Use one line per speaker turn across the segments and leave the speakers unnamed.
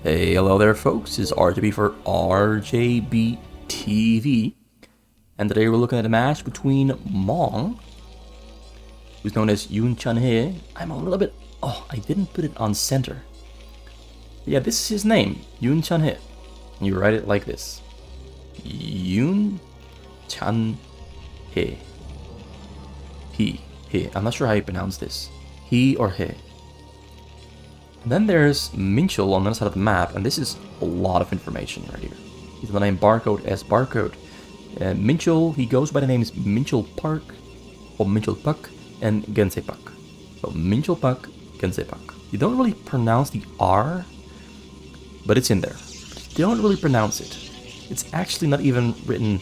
Hey, hello there folks, this is RJB for RJB TV, and today we're looking at a match between Mong, who's known as Yoon Chun-hee. I'm a little bit, I didn't put it on center. Yeah, this is his name, Yoon Chun-hee. You write it like this, Yoon Chun-hee. He. I'm not sure how you pronounce this, he or he. And then there's Minchul on the other side of the map, and this is a lot of information right here. He's the name Barcode S Barcode. Minchul, he goes by the names Minchul Park, or Minchul Pak, and Gensei Pak. So Minchul Pak, Gensei Pak. You don't really pronounce the R, but it's in there. But you don't really pronounce it. It's actually not even written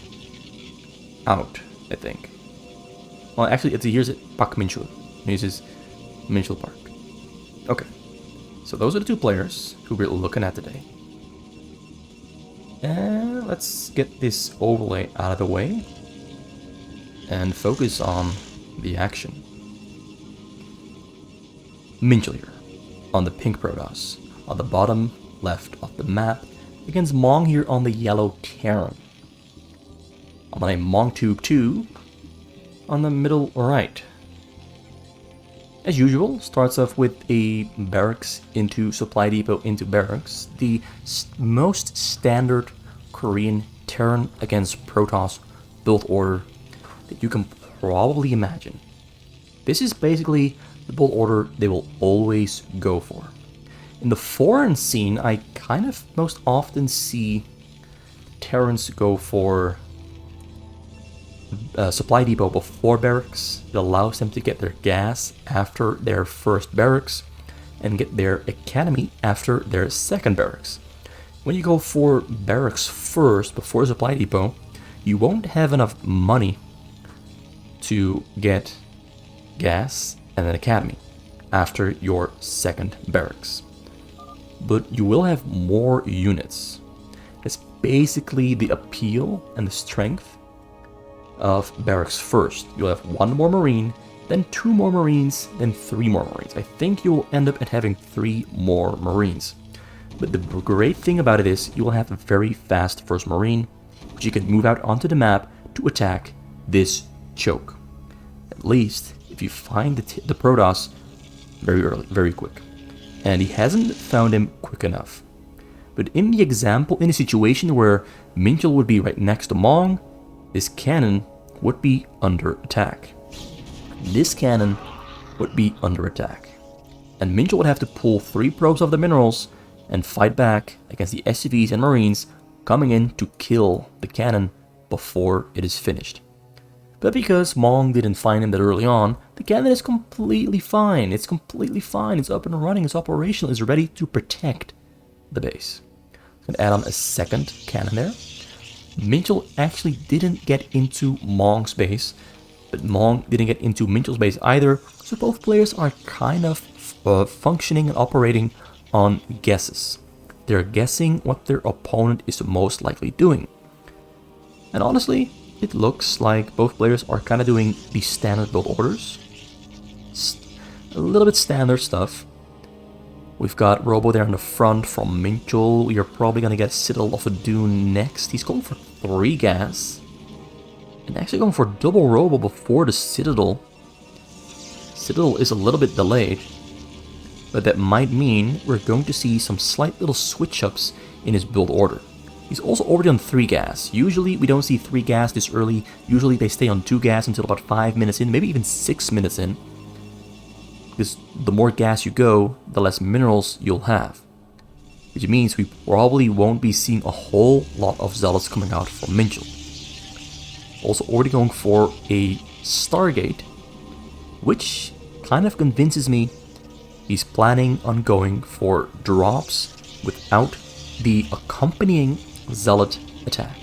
out, I think. Well, actually, here's it, Pak Minchul. He uses Minchul Park. Okay. So those are the two players who we're looking at today. And let's get this overlay out of the way and focus on the action. Minchul here on the pink Protoss on the bottom left of the map against Mong here on the yellow Terran. I'm gonna name MongTube 2 on the middle right. As usual, starts off with a barracks into supply depot into barracks, the most standard Korean Terran against Protoss build order that you can probably imagine. This is basically the build order they will always go for. In the foreign scene, I kind of most often see Terrans go for supply depot before barracks. It allows them to get their gas after their first barracks and get their academy after their second barracks. When you go for barracks first before supply depot, you won't have enough money to get gas and an academy after your second barracks. But you will have more units. It's basically the appeal and the strength of barracks first. You'll have one more Marine, then two more Marines, then three more Marines. I think you'll end up at having three more Marines. But the great thing about it is you will have a very fast first Marine, which you can move out onto the map to attack this choke. At least if you find the Protoss very early, very quick. And he hasn't found him quick enough. But in the example, in a situation where Minchul would be right next to Mong, this cannon would be under attack. This cannon would be under attack. And Minchul would have to pull 3 probes of the minerals and fight back against the SCVs and Marines coming in to kill the cannon before it is finished. But because Mong didn't find him that early on, the cannon is completely fine. It's completely fine. It's up and running. It's operational. It's ready to protect the base. I'm going to add on a second cannon there. Minchul actually didn't get into Mong's base, but Mong didn't get into Minchul's base either, so both players are kind of functioning and operating on guesses. They're guessing what their opponent is most likely doing. And honestly, it looks like both players are kind of doing the standard build orders. A little bit standard stuff. We've got Robo there in the front from Minchul. You're probably going to get Citadel of the Dune next. He's going for 3 gas. And actually going for double Robo before the Citadel. Citadel is a little bit delayed. But that might mean we're going to see some slight little switch-ups in his build order. He's also already on 3 gas. Usually we don't see 3 gas this early. Usually they stay on 2 gas until about 5 minutes in, maybe even 6 minutes in. Because the more gas you go, the less minerals you'll have. Which means we probably won't be seeing a whole lot of zealots coming out from Minchul. Also already going for a Stargate, which kind of convinces me he's planning on going for drops without the accompanying zealot attack.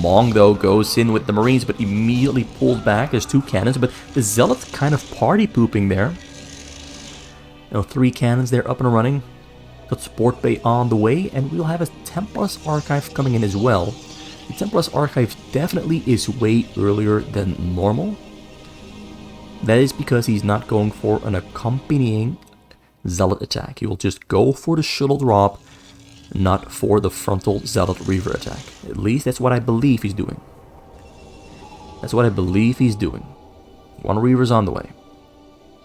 Mong though goes in with the Marines but immediately pulls back. There's 2 cannons, but the Zealot's kind of party pooping there. 3 cannons there up and running. Got support bay on the way, and we'll have a Templars Archive coming in as well. The Templars Archive definitely is way earlier than normal. That is because he's not going for an accompanying Zealot attack. He will just go for the shuttle drop, not for the frontal Zealot Reaver attack. At least that's what I believe he's doing. That's what I believe he's doing. One Reaver's on the way.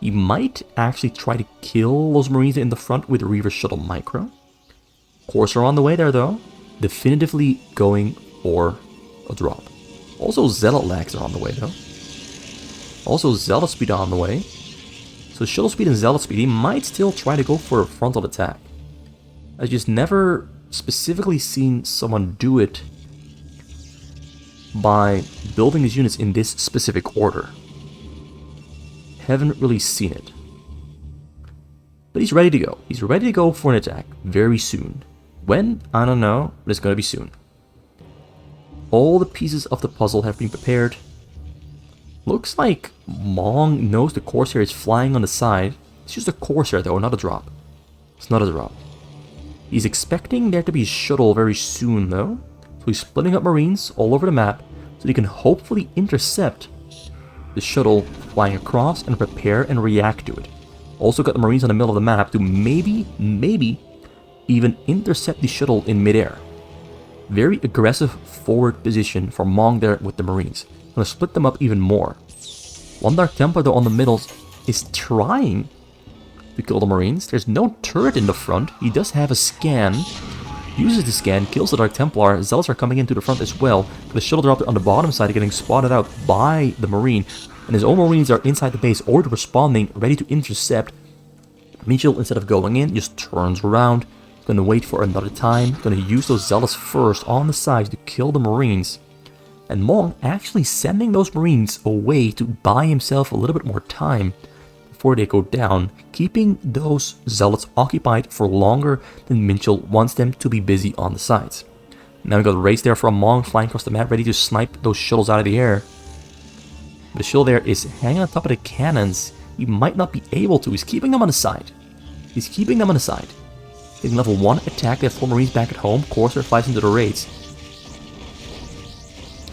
He might actually try to kill those Marines in the front with the Reaver Shuttle Micro. Courser on the way there though. Definitively going for a drop. Also Zealot Lags are on the way though. Also Zealot Speed on the way. So Shuttle Speed and Zealot Speed, he might still try to go for a frontal attack. I've just never specifically seen someone do it by building his units in this specific order. Haven't really seen it. But he's ready to go. He's ready to go for an attack very soon. When? I don't know, but it's gonna be soon. All the pieces of the puzzle have been prepared. Looks like Mong knows the Corsair is flying on the side. It's just a Corsair though, not a drop. It's not a drop. He's expecting there to be a shuttle very soon though. So he's splitting up Marines all over the map so he can hopefully intercept the shuttle flying across and prepare and react to it. Also got the Marines in the middle of the map to maybe even intercept the shuttle in midair. Very aggressive forward position for Mong there with the Marines. Gonna split them up even more. One Dark Templar though on the middle is trying to kill the Marines. There's no turret in the front. He does have a scan. Uses the scan, kills the Dark Templar. Zealots are coming into the front as well. The shuttle drop on the bottom side getting spotted out by the Marine. And his own Marines are inside the base or responding, ready to intercept. Minchul, instead of going in, just turns around. He's going to wait for another time. Going to use those Zealots first on the sides to kill the Marines. And Mong actually sending those Marines away to buy himself a little bit more time before they go down, keeping those Zealots occupied for longer than Minchul wants them to be busy on the sides. Now we got a race there from Mong flying across the map, ready to snipe those shuttles out of the air. The shuttle there is hanging on top of the cannons. He might not be able to. He's keeping them on the side. He's keeping them on the side. Getting level 1 attack. They have 4 Marines back at home. Corsair flies into the raids.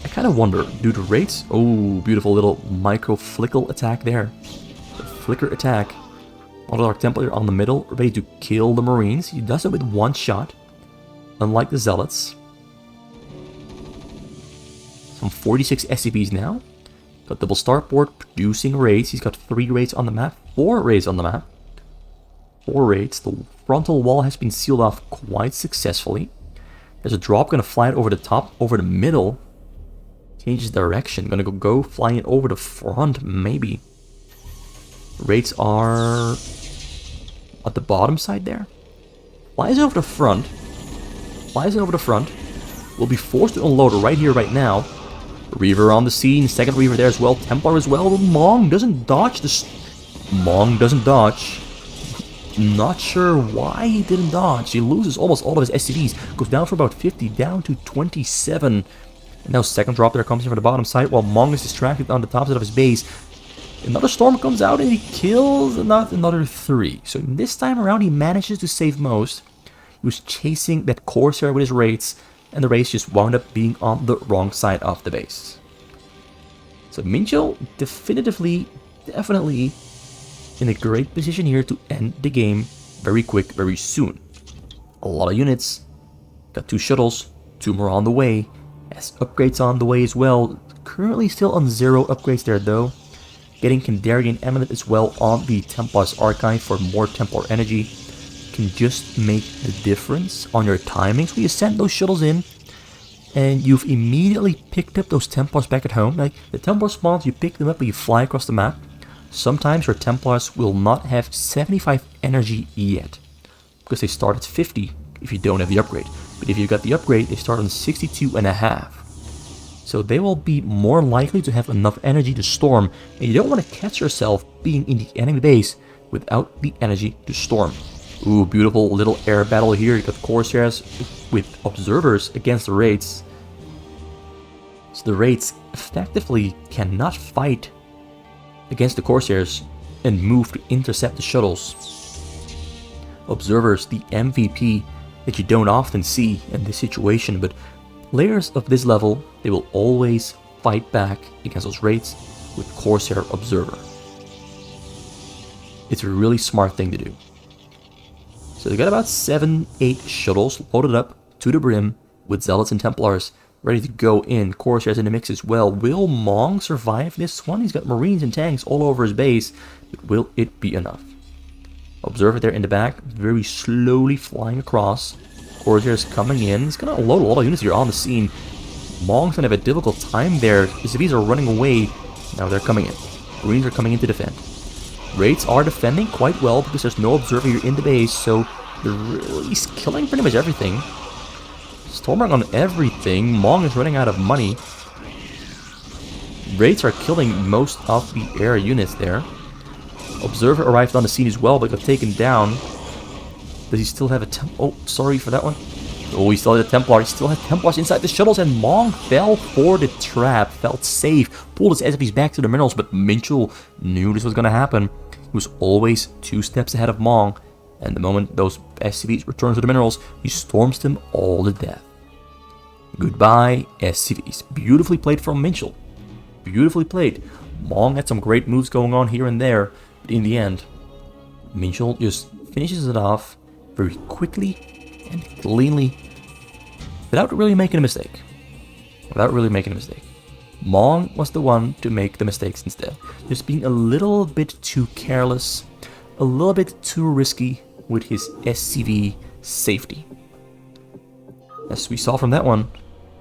I kind of wonder, do the raids... Oh, beautiful little micro flickle attack there. The flicker attack. One Dark Templar on the middle, ready to kill the Marines. He does it with one shot. Unlike the Zealots. Some 46 SCPs now. Got double starboard, producing raids. He's got 3 raids on the map, 4 raids on the map. 4 raids. The frontal wall has been sealed off quite successfully. There's a drop gonna fly it over the top, over the middle. Changes direction. Gonna go flying it over the front, maybe. Raids are at the bottom side there. Flies over the front. Flies over the front. Will be forced to unload right here, right now. Reaver on the scene, second Reaver there as well, Templar as well. Mong doesn't dodge this. Mong doesn't dodge. Not sure why he didn't dodge. He loses almost all of his SCVs. Goes down from about 50 down to 27. And now second drop there comes in from the bottom side while Mong is distracted on the top side of his base. Another storm comes out and he kills another 3. So this time around he manages to save most. He was chasing that Corsair with his raids. And the race just wound up being on the wrong side of the base. So Minchul definitely in a great position here to end the game very quick, very soon. A lot of units. Got 2 shuttles, 2 more on the way. Has upgrades on the way as well. Currently still on 0 upgrades there though. Getting Kandarian Eminent as well on the Templar's Archive for more Templar energy. Can just make the difference on your timing. So you send those shuttles in and you've immediately picked up those Templars back at home. Like the Templar spawns, you pick them up and you fly across the map. Sometimes your Templars will not have 75 energy yet because they start at 50 if you don't have the upgrade. But if you got the upgrade, they start on 62.5. So they will be more likely to have enough energy to storm, and you don't want to catch yourself being in the enemy base without the energy to storm. Ooh, beautiful little air battle here. You got Corsairs with observers against the raids. So the raids effectively cannot fight against the Corsairs and move to intercept the shuttles. Observers, the MVP that you don't often see in this situation, but players of this level, they will always fight back against those raids with Corsair Observer. It's a really smart thing to do. So they got about 7, 8 shuttles loaded up to the brim with Zealots and Templars ready to go in. Corsairs in the mix as well. Will Mong survive this one? He's got Marines and tanks all over his base, but will it be enough? Observer there in the back, very slowly flying across. Corsairs coming in. He's going to load a lot of units here on the scene. Mong's going to have a difficult time there. The civvies are running away. Now they're coming in. Marines are coming in to defend. Raids are defending quite well because there's no observer here in the base, so they're really killing pretty much everything. Storming on everything. Mong is running out of money. Raids are killing most of the air units there. Observer arrived on the scene as well, but got taken down. Does he still have a Oh, sorry for that one. Oh, he still had a Templar. He still had Templars inside the shuttles, and Mong fell for the trap. Felt safe. Pulled his SFVs back to the minerals, but Minchul knew this was going to happen. He was always 2 steps ahead of Mong, and the moment those SCVs returned to the minerals, he storms them all to death. Goodbye, SCVs. Beautifully played from Minchul. Beautifully played. Mong had some great moves going on here and there, but in the end, Minchul just finishes it off very quickly and cleanly without really making a mistake. Mong was the one to make the mistakes instead. Just being a little bit too careless, a little bit too risky with his SCV safety. As we saw from that one,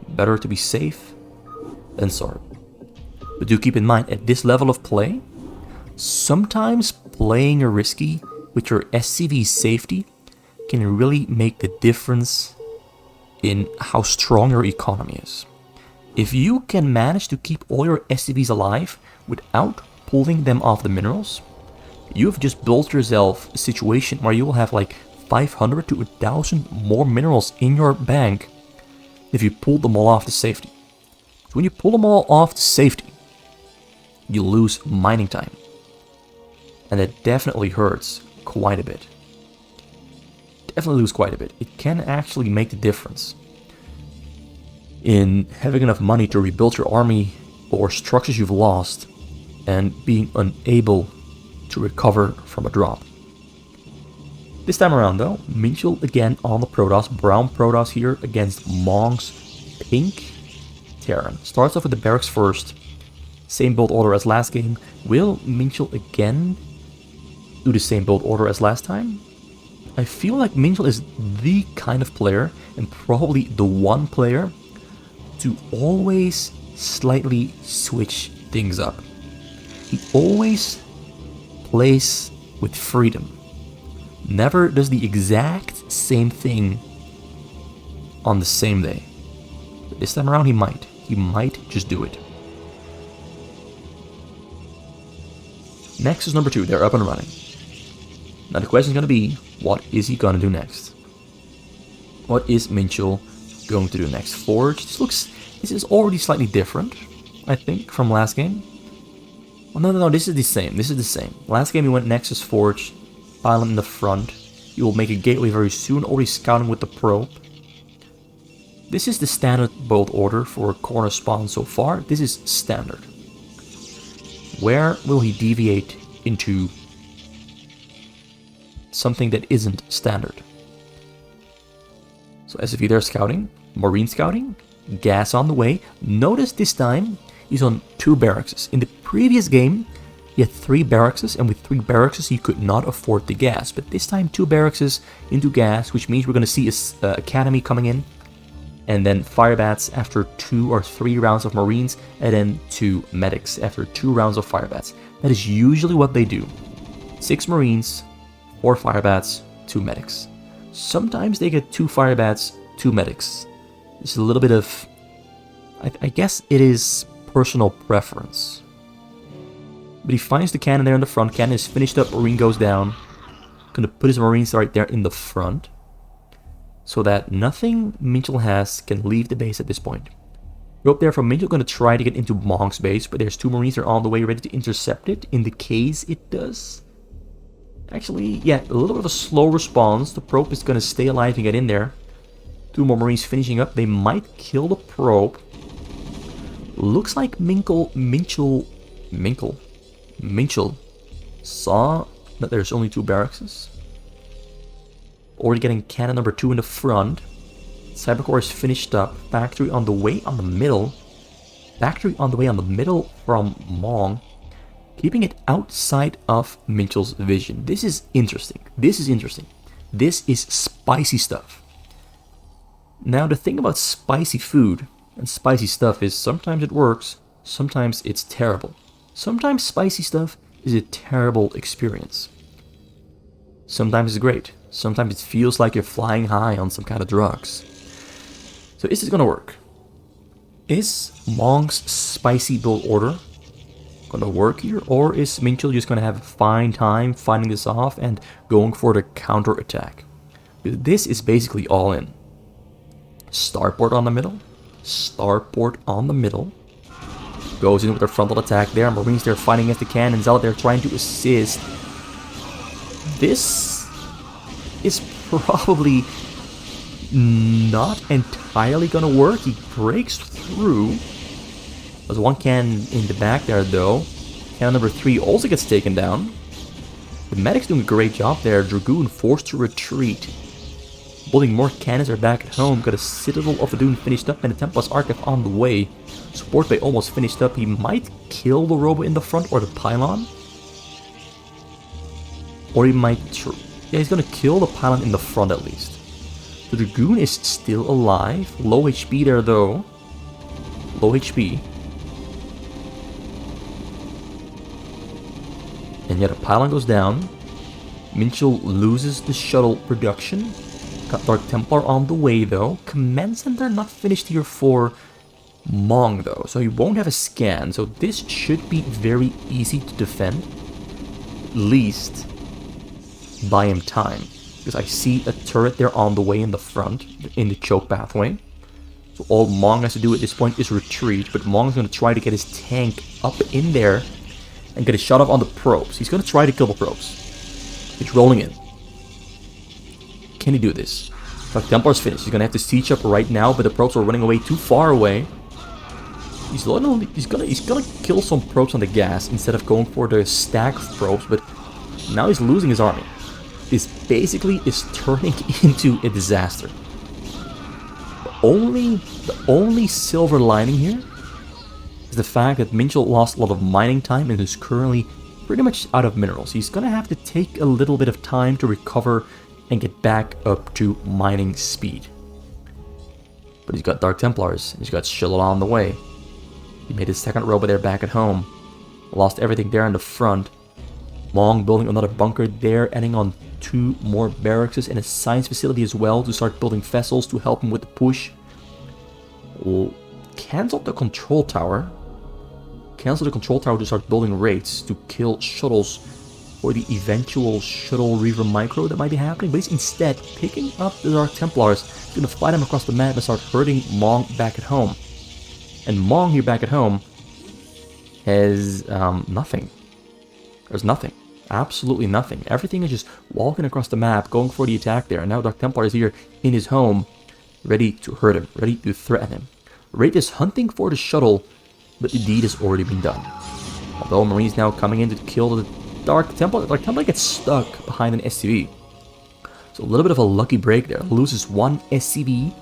better to be safe than sorry. But do keep in mind, at this level of play, sometimes playing a risky with your SCV safety can really make the difference in how strong your economy is. If you can manage to keep all your SCVs alive without pulling them off the minerals, you've just built yourself a situation where you will have like 500 to 1,000 more minerals in your bank if you pull them all off to safety. So when you pull them all off to safety, you lose mining time. And that definitely hurts quite a bit. Definitely lose quite a bit. It can actually make the difference in having enough money to rebuild your army or structures you've lost and being unable to recover from a drop. This time around though, Minchul again on the Protoss, brown Protoss here against Mong's pink Terran. Starts off with the barracks first, same build order as last game. Will Minchul again do the same build order as last time? I feel like Minchul is the kind of player, and probably the one player, to always slightly switch things up. He always plays with freedom. Never does the exact same thing on the same day. But this time around he might. He might just do it. Next is number 2. They're up and running. Now the question is going to be, what is he going to do next? What is Minchul going to do next? Forge. This is already slightly different, I think, from last game. Well, no, this is the same. Last game he went Nexus Forge, island in the front. He will make a gateway very soon, already scouting with the probe. This is the standard build order for corner spawn so far. This is standard. Where will he deviate into something that isn't standard? So SFV there scouting, Marine scouting, gas on the way. Notice this time he's on 2 barracks. In the previous game he had 3 barracks, and with 3 barracks he could not afford the gas. But this time 2 barracks into gas, which means we're going to see his academy coming in, and then fire bats after 2 or 3 rounds of Marines, and then 2 medics after 2 rounds of fire bats. That is usually what they do. 6 Marines, 4 fire bats, 2 medics. Sometimes they get 2 fire bats, 2 medics. It's a little bit of, I guess it is personal preference. But he finds the cannon there in the front. Cannon is finished up, Marine goes down. Gonna put his Marines right there in the front, so that nothing Minchul has can leave the base at this point. Rope there from Minchul, gonna try to get into Mong's base, but there's 2 Marines that are on the way ready to intercept it, in the case it does. Actually, yeah, a little bit of a slow response. The probe is gonna stay alive and get in there. 2 more Marines finishing up. They might kill the probe. Looks like Minchul saw that there's only 2 barracks. already getting cannon number 2 in the front. Cybercore is finished up. Factory on the way on the middle. Factory on the way on the middle from Mong. Keeping it outside of Minchul's vision. This is interesting. This is interesting. This is spicy stuff. Now the thing about spicy food and spicy stuff is sometimes it works, sometimes it's terrible. Sometimes spicy stuff is a terrible experience. Sometimes it's great. Sometimes it feels like you're flying high on some kind of drugs. So is this gonna work? Is Mong's spicy build order gonna work here? Or is Minchul just gonna have a fine time fighting this off and going for the counter attack? This is basically all in. Starport on the middle. Starport on the middle. Goes in with their frontal attack there. Marines there fighting against the cannons out there trying to assist. This is probably not entirely gonna work. He breaks through. There's one cannon in the back there though. Cannon number 3 also gets taken down. The medic's doing a great job there. Dragoon forced to retreat. Building more cannons are back at home. Got a Citadel of the Dune finished up and the Templar's Archive on the way. Support bay almost finished up. He might kill the robo in the front or the pylon. Or he might... yeah, he's gonna kill the pylon in the front at least. The Dragoon is still alive. Low HP there though. Low HP. And yeah, the pylon goes down. Minchul loses the shuttle production. Got Dark Templar on the way though. Command Center not finished here for Mong though. So he won't have a scan. So this should be very easy to defend. At least buy him time. Because I see a turret there on the way in the front. In the choke pathway. So all Mong has to do at this point is retreat. But Mong's going to try to get his tank up in there. And get a shot off on the probes. He's going to try to kill the probes. He's rolling in. Can he do this? Dark Templar's finished. He's going to have to siege up right now. But the probes are running away too far away. He's gonna kill some probes on the gas. Instead of going for the stack of probes. But now he's losing his army. This basically is turning into a disaster. The only silver lining here is the fact that Minchul lost a lot of mining time and is currently pretty much out of minerals. He's gonna have to take a little bit of time to recover and get back up to mining speed. But he's got Dark Templars, and he's got Shuttle on the way. He made his second robot there back at home. Lost everything there in the front. Mong building another bunker there, adding on 2 more barracks and a science facility as well to start building vessels to help him with the push. Cancelled the control tower. Cancel the control tower to start building raids to kill shuttles for the eventual shuttle Reaver Micro that might be happening. But he's instead picking up the Dark Templars. He's going to fight them across the map and start hurting Mong back at home. And Mong here back at home has nothing. There's nothing. Absolutely nothing. Everything is just walking across the map, going for the attack there. And now Dark Templar is here in his home, ready to hurt him, ready to threaten him. Raid is hunting for the shuttle, but the deed has already been done. Although Marines now coming in to kill the Dark Templar. Dark Templar gets stuck behind an SCV. So a little bit of a lucky break there. Loses 1 SCV,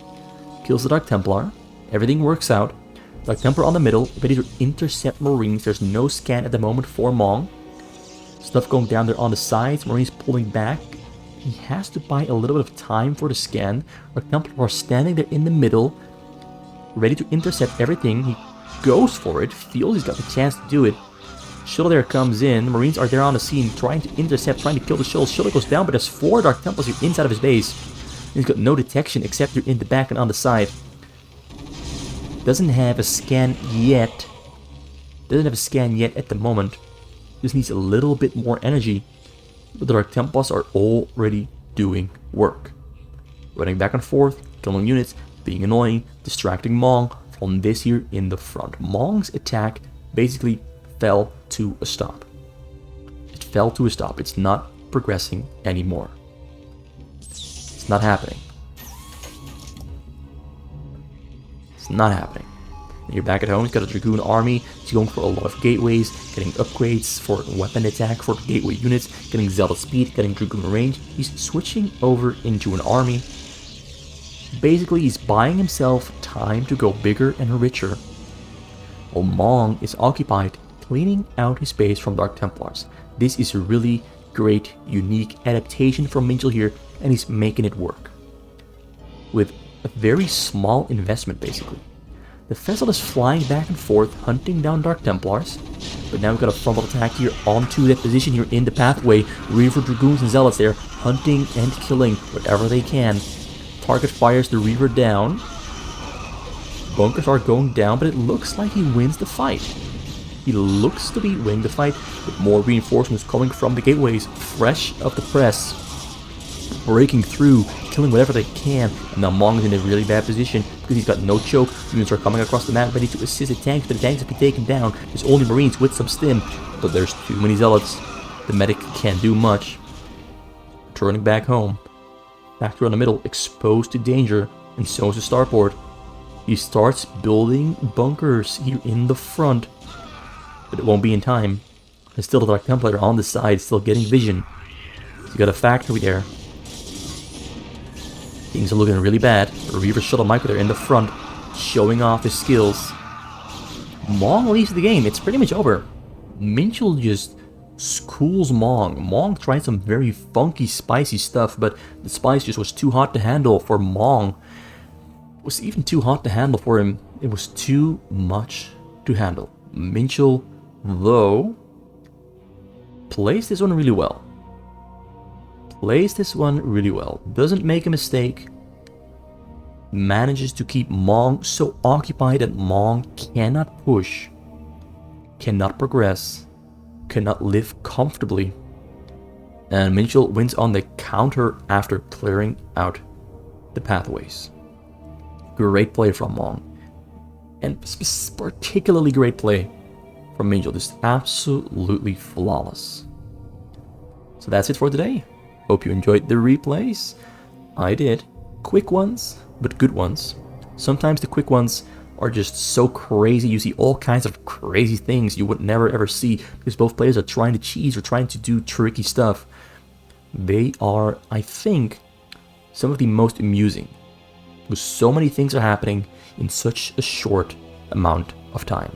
kills the Dark Templar. Everything works out. Dark Templar on the middle, ready to intercept Marines. There's no scan at the moment for Mong. Stuff going down there on the sides. Marines pulling back. He has to buy a little bit of time for the scan. Dark Templar are standing there in the middle, ready to intercept everything. He goes for it, feels he's got the chance to do it. Shuttle there comes in. Marines are there on the scene, trying to intercept, trying to kill the shuttle. Shuttle goes down, but there's 4 Dark Templars here inside of his base. He's got no detection except they're in the back and on the side. Doesn't have a scan yet. Doesn't have a scan yet at the moment. Just needs a little bit more energy. But the Dark Templars are already doing work. Running back and forth, killing units, being annoying, distracting Mong from this here in the front. Mong's attack basically fell to a stop. It fell to a stop. It's not progressing anymore. It's not happening. It's not happening. You're back at home, he's got a Dragoon army, he's going for a lot of gateways, getting upgrades for weapon attack for gateway units, getting Zealot speed, getting Dragoon range. He's switching over into an army. Basically, he's buying himself time to go bigger and richer. While Mong is occupied cleaning out his base from Dark Templars. This is a really great, unique adaptation from Minchul here, and he's making it work. With a very small investment, basically. The vessel is flying back and forth, hunting down Dark Templars, but now we've got a frontal attack here onto that position here in the pathway. Reaver Dragoons and Zealots there, hunting and killing whatever they can. Target fires the Reaver down. Bunkers are going down, but it looks like he wins the fight. He looks to be winning the fight, with more reinforcements coming from the gateways, fresh off the press, breaking through, killing whatever they can. And now Mong is in a really bad position because he's got no choke. Units are coming across the map ready to assist the tanks, but the tanks have been taken down. There's only Marines with some stim, but there's too many Zealots. The medic can't do much. Turning back home. Factory on the middle, exposed to danger, and so is the starport. He starts building bunkers here in the front, but it won't be in time. There's still the Dark Templar on the side, still getting vision. So you got a factory there. Things are looking really bad. The Reaver Shuttle Micro there in the front, showing off his skills. Mong leaves the game. It's pretty much over. Minchul just schools Mong. Mong tried some very funky, spicy stuff, but the spice just was too hot to handle for Mong. It was even too hot to handle for him. It was too much to handle. Minchul, though, plays this one really well. Doesn't make a mistake. Manages to keep Mong so occupied that Mong cannot push, cannot progress, cannot live comfortably. And Minchul wins on the counter after clearing out the pathways. Great play from Mong. And particularly great play from Minchul. Just absolutely flawless. So that's it for today. Hope you enjoyed the replays. I did. Quick ones, but good ones. Sometimes the quick ones are just so crazy. You see all kinds of crazy things you would never ever see because both players are trying to cheese or trying to do tricky stuff. They are, I think, some of the most amusing. Because so many things are happening in such a short amount of time.